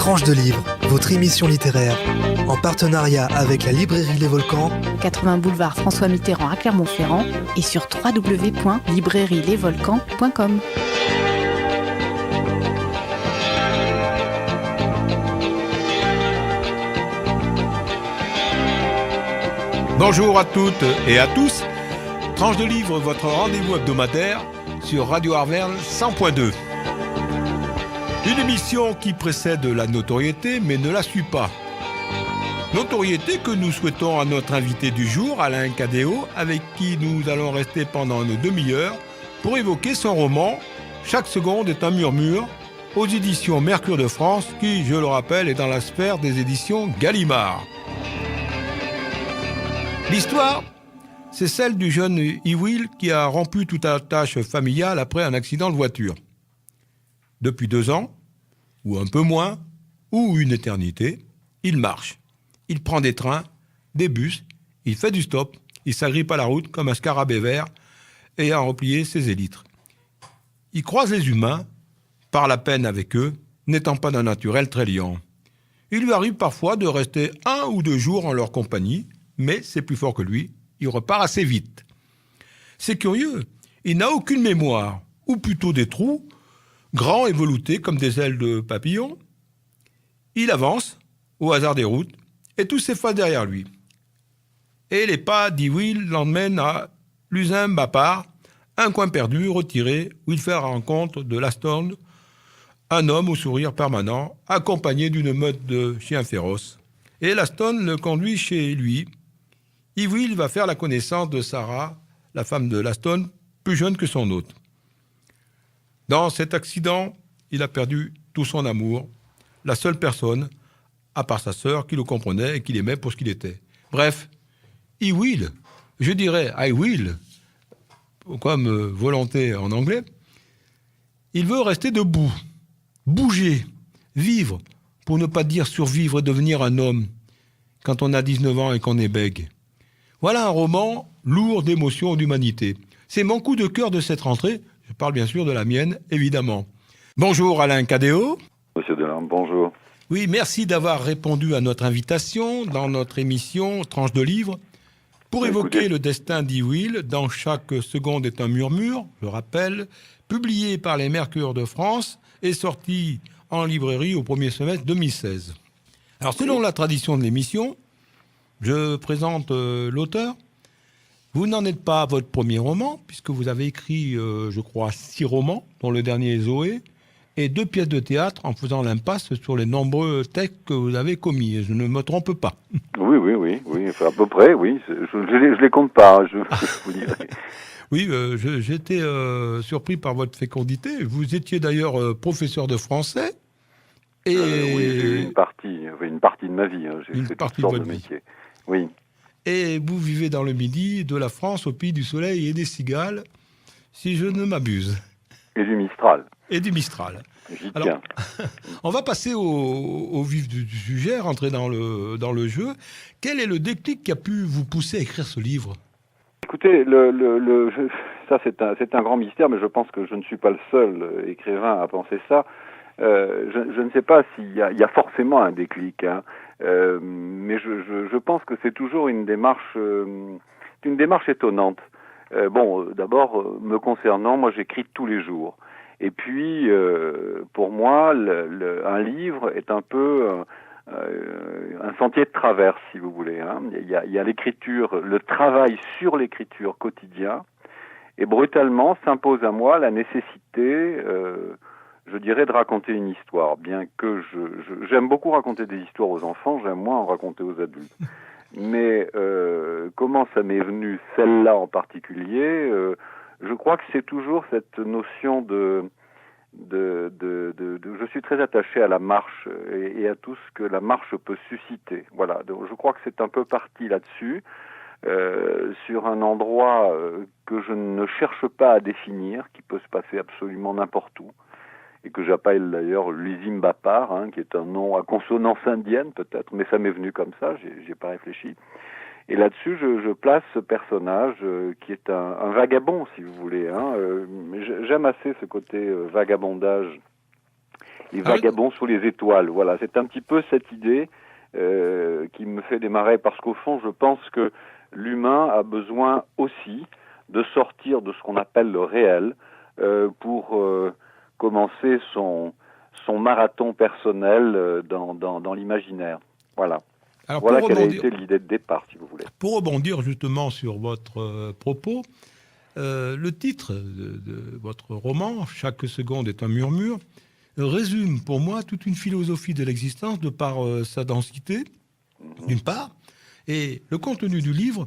Tranche de livre, votre émission littéraire, en partenariat avec la librairie Les Volcans, 80 boulevard François Mitterrand à Clermont-Ferrand et sur www.librairielesvolcans.com. Bonjour à toutes et à tous. Tranche de livre, votre rendez-vous hebdomadaire sur Radio Arverne 100.2. Une émission qui précède la notoriété mais ne la suit pas. Notoriété que nous souhaitons à notre invité du jour, Alain Cadéot, avec qui nous allons rester pendant une demi-heure pour évoquer son roman « Chaque seconde est un murmure » aux éditions Mercure de France qui, je le rappelle, est dans la sphère des éditions Gallimard. L'histoire, c'est celle du jeune Iwil qui a rompu toute attache familiale après un accident de voiture. Depuis 2 ans, ou un peu moins, ou une éternité, il marche. Il prend des trains, des bus, il fait du stop, il s'agrippe à la route comme un scarabée vert ayant replié ses élytres. Il croise les humains, parle à peine avec eux, n'étant pas d'un naturel très liant. Il lui arrive parfois de rester 1 ou 2 jours en leur compagnie, mais c'est plus fort que lui, il repart assez vite. C'est curieux, il n'a aucune mémoire, ou plutôt des trous, grands et veloutés comme des ailes de papillon. Il avance, au hasard des routes, et tout s'efface derrière lui. Et les pas d'Iwil l'emmènent à Luzin-Bapar, un coin perdu, retiré, où il fait la rencontre de Laston, un homme au sourire permanent, accompagné d'une meute de chiens féroces. Et Laston le conduit chez lui. Iwil va faire la connaissance de Sarah, la femme de Laston, plus jeune que son hôte. Dans cet accident, il a perdu tout son amour, la seule personne, à part sa sœur, qui le comprenait et qui l'aimait pour ce qu'il était. Bref, Iwil, je dirais I will, comme volonté en anglais, il veut rester debout, bouger, vivre, pour ne pas dire survivre et devenir un homme, quand on a 19 ans et qu'on est bègue. Voilà un roman lourd d'émotions et d'humanité. C'est mon coup de cœur de cette rentrée. Je parle bien sûr de la mienne, évidemment. Bonjour Alain Cadéot. Monsieur Delorme, bonjour. Oui, merci d'avoir répondu à notre invitation dans notre émission Tranche de livre pour évoquer le destin d'Iwil dans Chaque seconde est un murmure, je rappelle, publié par les Mercure de France et sorti en librairie au premier semestre 2016. Alors, selon la tradition de l'émission, je présente l'auteur. Vous n'en êtes pas à votre premier roman, puisque vous avez écrit, je crois, 6 romans, dont le dernier est Zoé, et 2 pièces de théâtre en faisant l'impasse sur les nombreux textes que vous avez commis. Je ne me trompe pas. Oui, enfin, à peu près, oui. Je les compte pas, je vous dirai. Oui, j'étais surpris par votre fécondité. Vous étiez d'ailleurs professeur de français. Et oui, j'ai eu une partie de ma vie. J'ai fait toutes sortes de métiers. Oui. Et vous vivez dans le Midi, de la France, au pays du soleil et des cigales, si je ne m'abuse. Et du Mistral. Alors, on va passer au vif du sujet, rentrer dans le jeu. Quel est le déclic qui a pu vous pousser à écrire ce livre ? Écoutez, ça c'est un grand mystère, mais je pense que je ne suis pas le seul écrivain à penser ça. Je ne sais pas s'il y a forcément un déclic, hein, mais je pense que c'est toujours une démarche étonnante. D'abord, me concernant, moi j'écris tous les jours. Et puis, pour moi, un livre est un peu un sentier de traverse, si vous voulez. Hein. Il y a l'écriture, le travail sur l'écriture quotidien, et brutalement s'impose à moi la nécessité, je dirais, de raconter une histoire. Bien que j'aime beaucoup raconter des histoires aux enfants, j'aime moins en raconter aux adultes. Mais comment ça m'est venu, celle-là en particulier, je crois que c'est toujours cette notion je suis très attaché à la marche et à tout ce que la marche peut susciter. Voilà, donc je crois que c'est un peu parti là-dessus, sur un endroit que je ne cherche pas à définir, qui peut se passer absolument n'importe où, et que j'appelle d'ailleurs Luzin-Bapar, hein, qui est un nom à consonance indienne peut-être, mais ça m'est venu comme ça, j'ai pas réfléchi. Et là-dessus, je place ce personnage qui est un vagabond, si vous voulez. Hein. J'aime assez ce côté vagabondage les vagabonds sous les étoiles. Voilà, c'est un petit peu cette idée qui me fait démarrer, parce qu'au fond, je pense que l'humain a besoin aussi de sortir de ce qu'on appelle le réel pour commencer son marathon personnel dans l'imaginaire. Voilà. Alors, Voilà quelle a été l'idée de départ, si vous voulez. Pour rebondir justement sur votre propos, le titre de votre roman, Chaque seconde est un murmure, résume pour moi toute une philosophie de l'existence de par sa densité, d'une part, et le contenu du livre,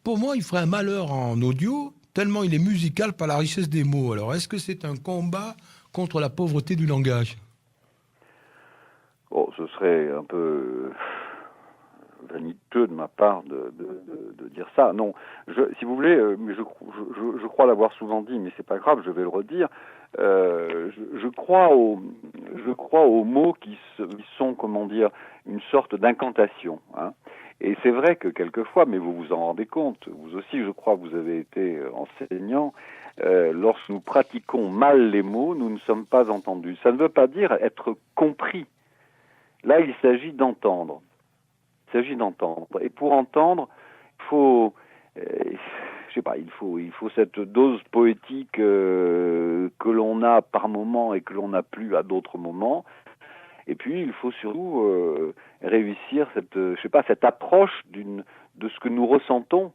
pour moi, il ferait un malheur en audio, tellement il est musical par la richesse des mots. Alors, est-ce que c'est un combat contre la pauvreté du langage ? Oh, ce serait un peu vaniteux de ma part de dire ça. Non, si vous voulez, je crois l'avoir souvent dit, mais c'est pas grave, je vais le redire. Je crois aux mots qui sont, comment dire, une sorte d'incantation. Hein. Et c'est vrai que quelquefois, mais vous vous en rendez compte, vous aussi, je crois, vous avez été enseignant, lorsque nous pratiquons mal les mots, nous ne sommes pas entendus. Ça ne veut pas dire être compris. Là, il s'agit d'entendre. Il s'agit d'entendre. Et pour entendre, il faut, je sais pas, il faut cette dose poétique que l'on a par moment et que l'on n'a plus à d'autres moments. Et puis, il faut surtout réussir cette approche de ce que nous ressentons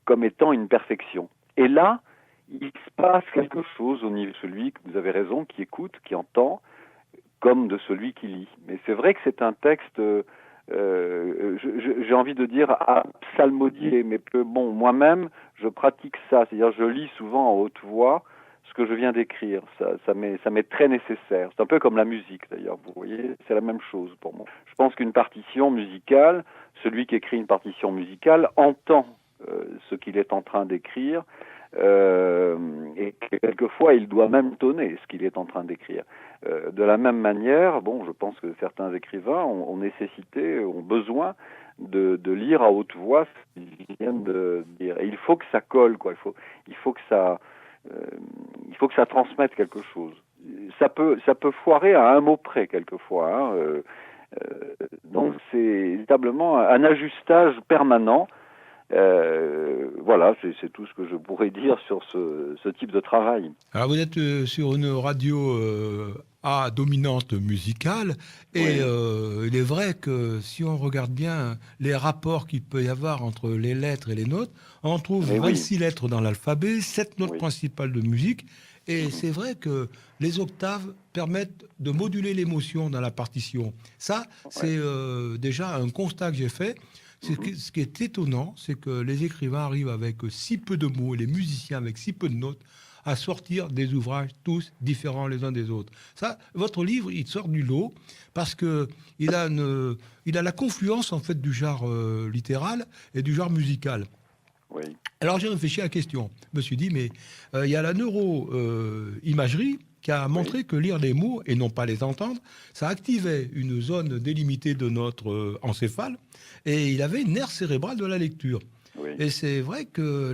comme étant une perfection. Et là, il se passe quelque chose au niveau de celui, vous avez raison, qui écoute, qui entend, comme de celui qui lit. Mais c'est vrai que c'est un texte, j'ai envie de dire, à psalmodier, mais bon, moi-même, je pratique ça, c'est-à-dire je lis souvent en haute voix ce que je viens d'écrire. Ça m'est très nécessaire. C'est un peu comme la musique, d'ailleurs, vous voyez, c'est la même chose pour moi. Je pense qu'une partition musicale, celui qui écrit une partition musicale entend ce qu'il est en train d'écrire, et quelquefois il doit même tonner ce qu'il est en train d'écrire. De la même manière, bon, je pense que certains écrivains ont besoin de lire à haute voix ce qu'ils viennent de dire. Et il faut que ça colle, quoi. Il faut que ça transmette quelque chose. Ça peut foirer à un mot près quelquefois. Hein. Donc c'est véritablement un ajustage permanent. Voilà, c'est tout ce que je pourrais dire sur ce type de travail. Alors vous êtes sur une radio à dominante musicale, et oui. Il est vrai que si on regarde bien les rapports qu'il peut y avoir entre les lettres et les notes, on trouve 26 lettres dans l'alphabet, 7 notes principales de musique, et c'est vrai que les octaves permettent de moduler l'émotion dans la partition. Ça, c'est déjà un constat que j'ai fait. Ce qui est étonnant, c'est que les écrivains arrivent avec si peu de mots, et les musiciens avec si peu de notes, à sortir des ouvrages tous différents les uns des autres. Ça, votre livre, il sort du lot parce que il a la confluence en fait du genre littéral et du genre musical. Oui. Alors j'ai réfléchi à la question. Je me suis dit, mais il y a la neuro-imagerie qui a montré que lire les mots et non pas les entendre, ça activait une zone délimitée de notre encéphale, et il avait une aire cérébrale de la lecture. Oui. Et c'est vrai que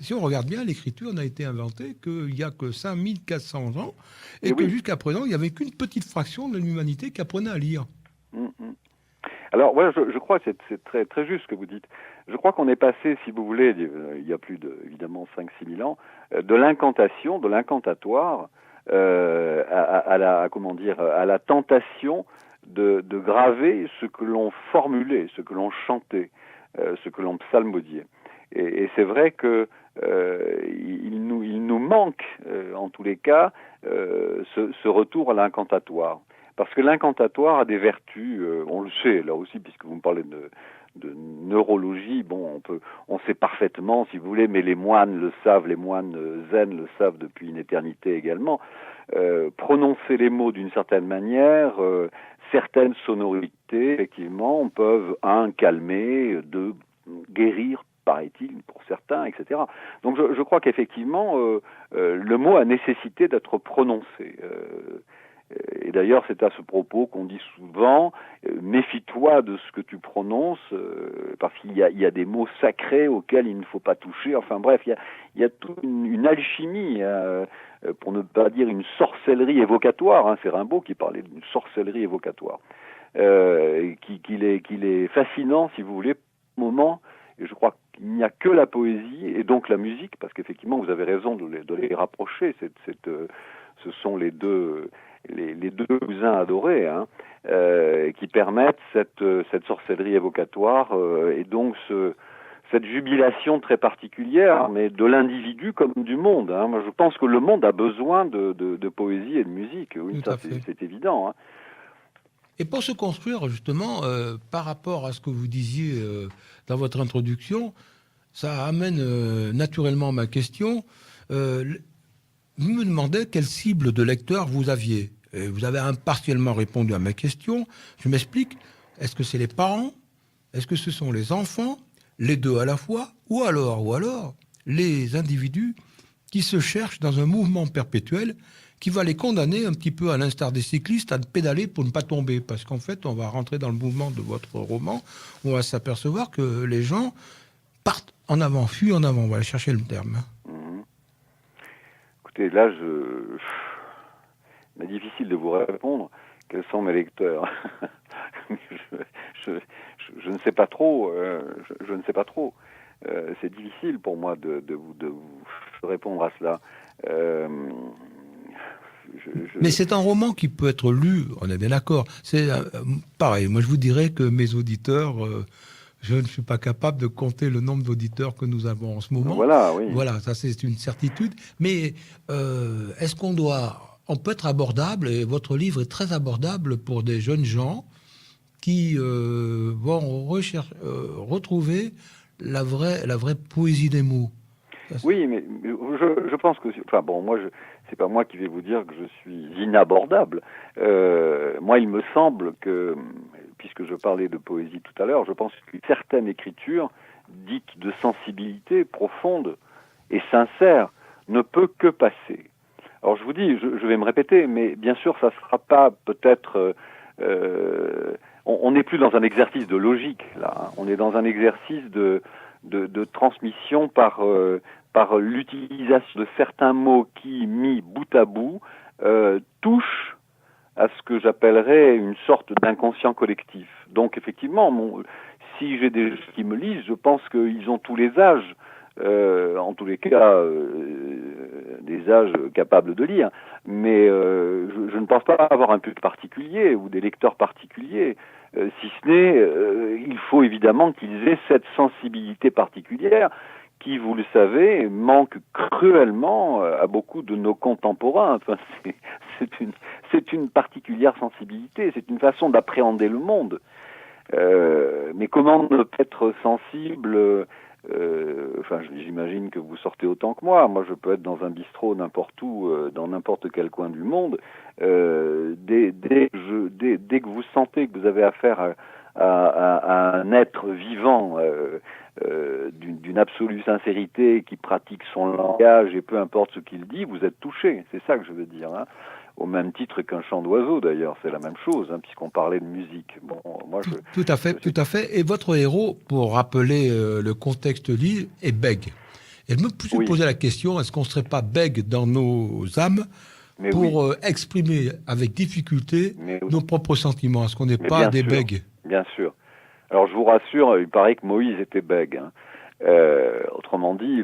si on regarde bien, l'écriture n'a été inventée qu'il n'y a que 5400 ans, et que jusqu'à présent, il n'y avait qu'une petite fraction de l'humanité qui apprenait à lire. Alors, voilà, je crois que c'est très, très juste ce que vous dites. Je crois qu'on est passé, si vous voulez, il y a plus de, évidemment, 5-6 000 ans, de l'incantation, de l'incantatoire, à la tentation de graver ce que l'on formulait, ce que l'on chantait, ce que l'on psalmodiait. Et c'est vrai que il nous manque, en tous les cas, ce retour à l'incantatoire. Parce que l'incantatoire a des vertus, on le sait là aussi, puisque vous me parlez de neurologie, bon, on sait parfaitement, si vous voulez, mais les moines le savent, les moines zen le savent depuis une éternité également, prononcer les mots d'une certaine manière, certaines sonorités, effectivement, peuvent, calmer, guérir, paraît-il, pour certains, etc. Donc je crois qu'effectivement, le mot a nécessité d'être prononcé. Et d'ailleurs, c'est à ce propos qu'on dit souvent méfie-toi de ce que tu prononces, parce qu'il y a des mots sacrés auxquels il ne faut pas toucher. Enfin bref, il y a toute une alchimie, pour ne pas dire une sorcellerie évocatoire. Hein, c'est Rimbaud qui parlait d'une sorcellerie évocatoire, qu'il est fascinant, si vous voulez, au moment. Et je crois qu'il n'y a que la poésie et donc la musique, parce qu'effectivement, vous avez raison de les rapprocher. Ce sont les deux cousins adorés, hein, qui permettent cette sorcellerie évocatoire et donc cette jubilation très particulière, mais de l'individu comme du monde. Hein. Moi, je pense que le monde a besoin de poésie et de musique. Oui, ça c'est évident. Hein. Et pour se construire, justement, par rapport à ce que vous disiez dans votre introduction, ça amène naturellement ma question. Vous me demandez quelle cible de lecteur vous aviez. Et vous avez partiellement répondu à ma question. Je m'explique. Est-ce que c'est les parents? Est-ce que ce sont les enfants? Les deux à la fois? Ou alors les individus qui se cherchent dans un mouvement perpétuel qui va les condamner un petit peu à l'instar des cyclistes à pédaler pour ne pas tomber. Parce qu'en fait, on va rentrer dans le mouvement de votre roman, on va s'apercevoir que les gens partent en avant, fuient en avant. On va aller chercher le terme. Écoutez, là, c'est difficile de vous répondre. Quels sont mes lecteurs? je ne sais pas trop. Je ne sais pas trop. C'est difficile pour moi de vous répondre à cela. Mais c'est un roman qui peut être lu, on est bien d'accord. C'est pareil, moi je vous dirais que mes auditeurs, je ne suis pas capable de compter le nombre d'auditeurs que nous avons en ce moment. Voilà, oui. Voilà, ça c'est une certitude. Mais est-ce on peut être abordable, et votre livre est très abordable pour des jeunes gens qui vont retrouver la vraie poésie des mots. Oui, mais je pense que... Enfin bon, c'est pas moi qui vais vous dire que je suis inabordable. Moi, il me semble que, puisque je parlais de poésie tout à l'heure, je pense qu'une certaine écriture, dite de sensibilité profonde et sincère, ne peut que passer. Alors je vous dis, je vais me répéter, mais bien sûr, ça ne sera pas peut-être... on n'est plus dans un exercice de logique, là. Hein. On est dans un exercice de transmission par l'utilisation de certains mots qui, mis bout à bout, touchent à ce que j'appellerais une sorte d'inconscient collectif. Donc effectivement, si j'ai des gens qui me lisent, je pense qu'ils ont tous les âges, en tous les cas des âges capables de lire, mais je ne pense pas avoir un public particulier ou des lecteurs particuliers, si ce n'est, il faut évidemment qu'ils aient cette sensibilité particulière qui, vous le savez, manque cruellement à beaucoup de nos contemporains. Enfin, c'est une particulière sensibilité, c'est une façon d'appréhender le monde. Mais comment ne pas être sensible enfin, j'imagine que vous sortez autant que moi. Moi, je peux être dans un bistrot n'importe où, dans n'importe quel coin du monde. Dès que vous sentez que vous avez affaire à un être vivant d'une absolue sincérité qui pratique son langage et peu importe ce qu'il dit, vous êtes touché. C'est ça que je veux dire. Hein. Au même titre qu'un chant d'oiseau, d'ailleurs, c'est la même chose, hein, puisqu'on parlait de musique. Bon, moi, tout à fait. Et votre héros, pour rappeler le contexte livre, est bègue. Et je me posais la question, est-ce qu'on ne serait pas bègue dans nos âmes pour exprimer avec difficulté nos propres sentiments? Est-ce qu'on n'est pas des bègues? Bien sûr. Alors, je vous rassure, il paraît que Moïse était bègue. Hein. Autrement dit,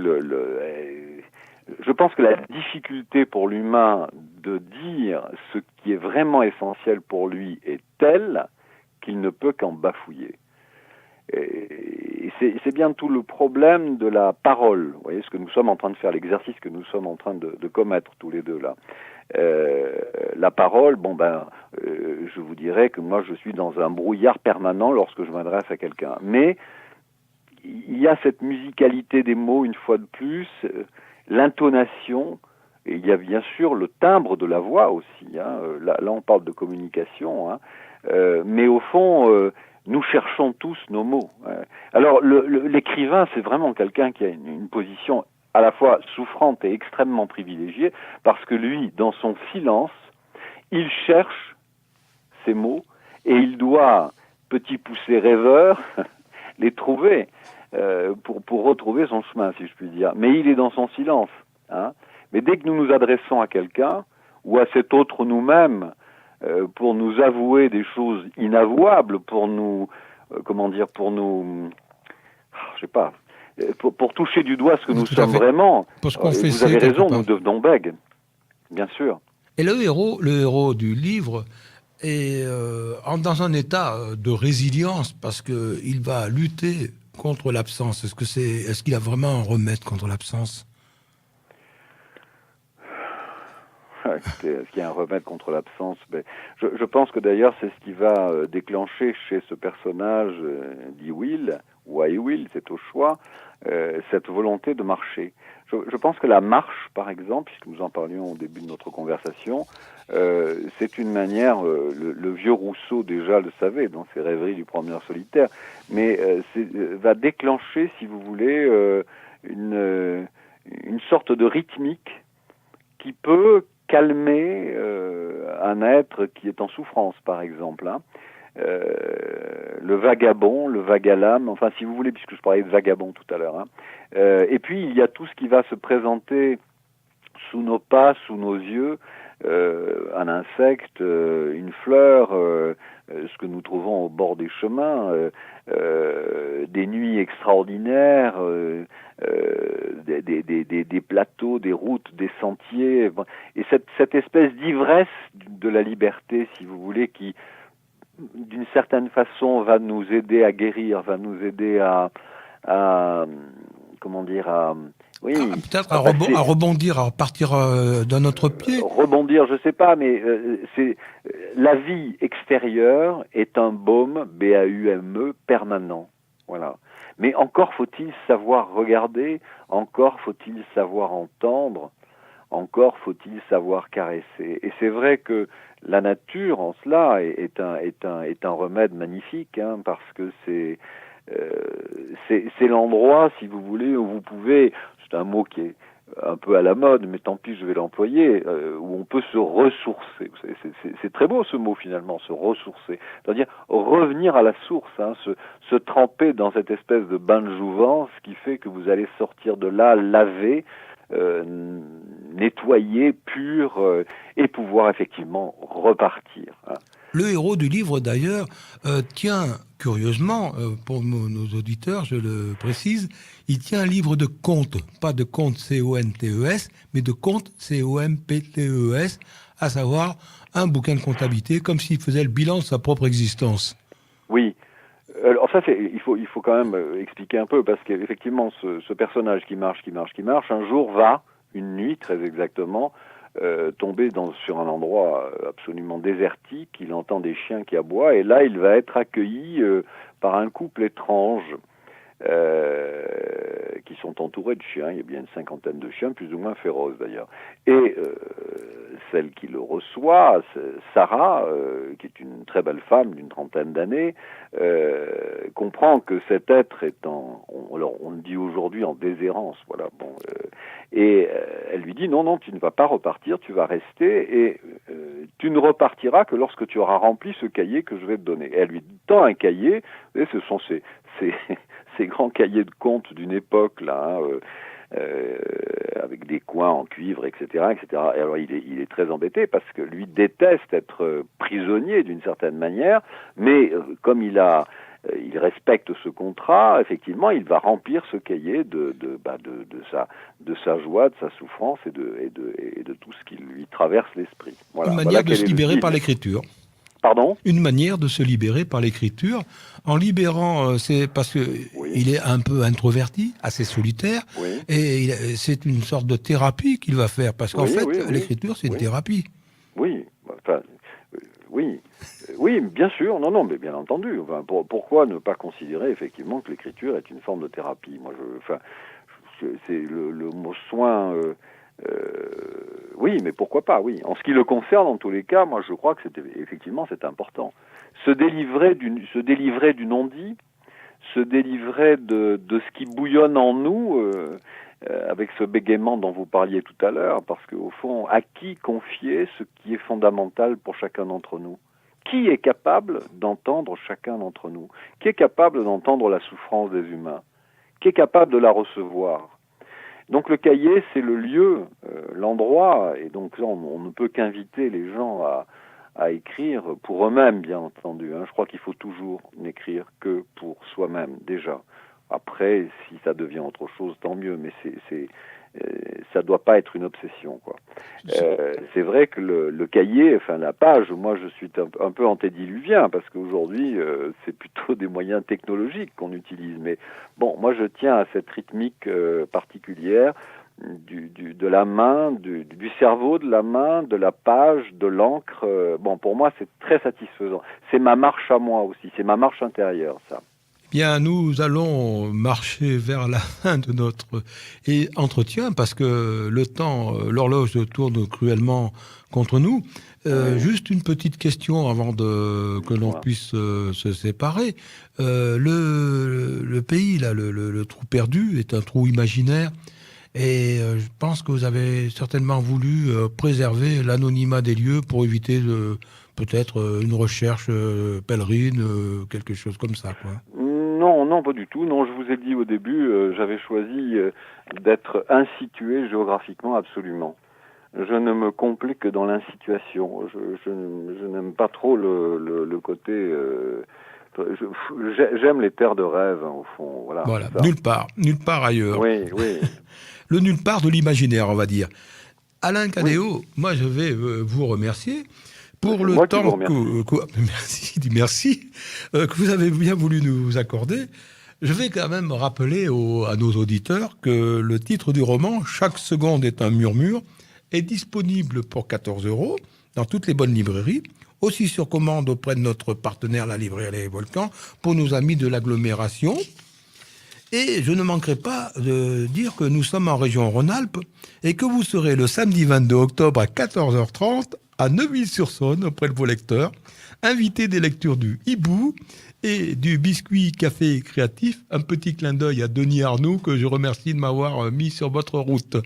je pense que la difficulté pour l'humain de dire ce qui est vraiment essentiel pour lui est telle qu'il ne peut qu'en bafouiller. Et c'est bien tout le problème de la parole. Vous voyez ce que nous sommes en train de faire, l'exercice que nous sommes en train de commettre tous les deux là. La parole, je vous dirais que moi je suis dans un brouillard permanent lorsque je m'adresse à quelqu'un. Mais il y a cette musicalité des mots une fois de plus, l'intonation, et il y a bien sûr le timbre de la voix aussi. Hein. Là, on parle de communication, hein. Mais au fond, nous cherchons tous nos mots. Hein. Alors, l'écrivain, c'est vraiment quelqu'un qui a une position à la fois souffrante et extrêmement privilégiée, parce que lui, dans son silence, il cherche ces mots et il doit, petit poussé rêveur, les trouver pour retrouver son chemin, si je puis dire. Mais il est dans son silence. Hein. Mais dès que nous nous adressons à quelqu'un ou à cet autre nous-mêmes pour nous avouer des choses inavouables, pour nous, pour nous, je sais pas, pour toucher du doigt ce que nous sommes vraiment, vous avez raison, nous devenons bègues, bien sûr. Et le héros du livre est dans un état de résilience parce que il va lutter contre l'absence. Est-ce qu'il a vraiment un remède contre l'absence? Écoutez, est-ce qu'il y a un remède contre l'absence? Je pense que d'ailleurs c'est ce qui va déclencher chez ce personnage d'Iwill, ou Iwill, c'est au choix, cette volonté de marcher. Je pense que la marche, par exemple, puisque nous en parlions au début de notre conversation, c'est une manière, le vieux Rousseau déjà le savait dans ses rêveries du promeneur solitaire, mais va déclencher, si vous voulez, une sorte de rythmique qui peut calmer un être qui est en souffrance, par exemple. Hein. Le vagabond, le vagalame, enfin si vous voulez, puisque je parlais de vagabond tout à l'heure. Hein. Et puis il y a tout ce qui va se présenter sous nos pas, sous nos yeux, un insecte, une fleur, ce que nous trouvons au bord des chemins, des nuits extraordinaires, des plateaux, des routes, des sentiers, et cette espèce d'ivresse de la liberté, si vous voulez, qui d'une certaine façon va nous aider à guérir, va nous aider à oui, peut-être à rebondir, à repartir d'un autre pied. Rebondir, je sais pas, mais la vie extérieure est un baume, B-A-U-M-E, permanent. Voilà. Mais encore faut-il savoir regarder, encore faut-il savoir entendre, encore faut-il savoir caresser. Et c'est vrai que la nature, en cela, est un remède magnifique, hein, parce que c'est l'endroit, si vous voulez, où vous pouvez, c'est un mot qui est un peu à la mode, mais tant pis, je vais l'employer, où on peut se ressourcer. C'est très beau ce mot finalement, se ressourcer. C'est-à-dire revenir à la source, hein, se tremper dans cette espèce de bain de jouvence qui fait que vous allez sortir de là lavé, nettoyer, pur, et pouvoir effectivement repartir. Hein. Le héros du livre, d'ailleurs, tient, curieusement, pour nos auditeurs, je le précise, il tient un livre de contes, pas de contes C-O-N-T-E-S, mais de contes C-O-M-P-T-E-S, à savoir un bouquin de comptabilité, comme s'il faisait le bilan de sa propre existence. Oui. Alors ça, il faut quand même expliquer un peu, parce qu'effectivement, ce personnage qui marche, un jour va, une nuit très exactement, tomber sur un endroit absolument désertique. Il entend des chiens qui aboient, et là, il va être accueilli par un couple étrange qui sont entourés de chiens. Il y a bien une 50aine de chiens, plus ou moins féroces d'ailleurs. Et celle qui le reçoit, Sarah, qui est une très belle femme d'une 30aine d'années, comprend que cet être est on le dit aujourd'hui en déshérence, voilà. Bon, et elle lui dit non, tu ne vas pas repartir, tu vas rester, et tu ne repartiras que lorsque tu auras rempli ce cahier que je vais te donner. Et elle lui tend un cahier, et ce sont ces grands cahiers de comptes d'une époque là. Avec des coins en cuivre, etc., etc. Et alors il est très embêté parce que lui déteste être prisonnier d'une certaine manière, mais comme il respecte ce contrat, effectivement, il va remplir ce cahier de sa joie, de sa souffrance et de tout ce qui lui traverse l'esprit. Voilà. Une manière de se libérer par l'écriture. Pardon ? Une manière de se libérer par l'écriture. En libérant, c'est parce que il est un peu introverti, assez solitaire, et c'est une sorte de thérapie qu'il va faire, parce qu'en l'écriture, c'est une thérapie. Oui, enfin, oui, bien sûr, non, mais bien entendu. Enfin, pourquoi ne pas considérer effectivement que l'écriture est une forme de thérapie ? Moi, c'est le mot soin. Oui, mais pourquoi pas, oui. En ce qui le concerne, en tous les cas, moi je crois que c'est important. Se délivrer du non-dit, se délivrer de ce qui bouillonne en nous, avec ce bégaiement dont vous parliez tout à l'heure, parce qu'au fond, à qui confier ce qui est fondamental pour chacun d'entre nous ? Qui est capable d'entendre chacun d'entre nous ? Qui est capable d'entendre la souffrance des humains ? Qui est capable de la recevoir ? Donc le cahier, c'est le lieu, l'endroit, et donc là, on ne peut qu'inviter les gens à écrire pour eux-mêmes, bien entendu. Je crois qu'il faut toujours n'écrire que pour soi-même, déjà. Après, si ça devient autre chose, tant mieux, mais ça doit pas être une obsession, quoi. C'est vrai que le cahier, enfin la page, moi je suis un peu antédiluvien, parce qu'aujourd'hui, c'est plutôt des moyens technologiques qu'on utilise. Mais bon, moi je tiens à cette rythmique particulière de la main, du cerveau, de la main, de la page, de l'encre. Bon, pour moi, c'est très satisfaisant. C'est ma marche à moi aussi, c'est ma marche intérieure, ça. Bien, nous allons marcher vers la fin de notre entretien parce que le temps, l'horloge tourne cruellement contre nous. Juste une petite question avant que l'on puisse se séparer. Le pays, là, le trou perdu, est un trou imaginaire. Et je pense que vous avez certainement voulu préserver l'anonymat des lieux pour éviter peut-être une recherche pèlerine, quelque chose comme ça, quoi. Non, pas du tout. Non, je vous ai dit au début, j'avais choisi d'être insitué géographiquement, absolument. Je ne me complais que dans l'insituation. Je n'aime pas trop le côté... j'aime les terres de rêve, au fond. Voilà, nulle part ailleurs. Oui. Le nulle part de l'imaginaire, on va dire. Alain Cadéot, moi je vais vous remercier pour le temps merci, que vous avez bien voulu nous accorder. Je vais quand même rappeler à nos auditeurs que le titre du roman, Chaque seconde est un murmure, est disponible pour 14 € dans toutes les bonnes librairies, aussi sur commande auprès de notre partenaire, la librairie Les Volcans, pour nos amis de l'agglomération. Et je ne manquerai pas de dire que nous sommes en région Rhône-Alpes et que vous serez le samedi 22 octobre à 14h30 à Neuville-sur-Saône auprès de vos lecteurs, invité des lectures du Hibou et du Biscuit Café Créatif. Un petit clin d'œil à Denis Arnoux que je remercie de m'avoir mis sur votre route.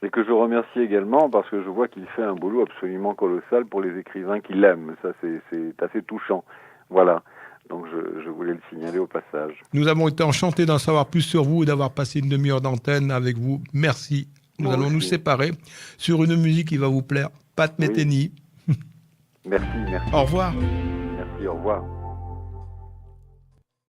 Et que je remercie également parce que je vois qu'il fait un boulot absolument colossal pour les écrivains qui l'aiment. Ça, c'est assez touchant. Voilà. Donc je voulais le signaler au passage. Nous avons été enchantés d'en savoir plus sur vous et d'avoir passé une demi-heure d'antenne avec vous. Merci. Nous allons nous séparer sur une musique qui va vous plaire. Pat Metheny. Merci. Au revoir. Merci, au revoir.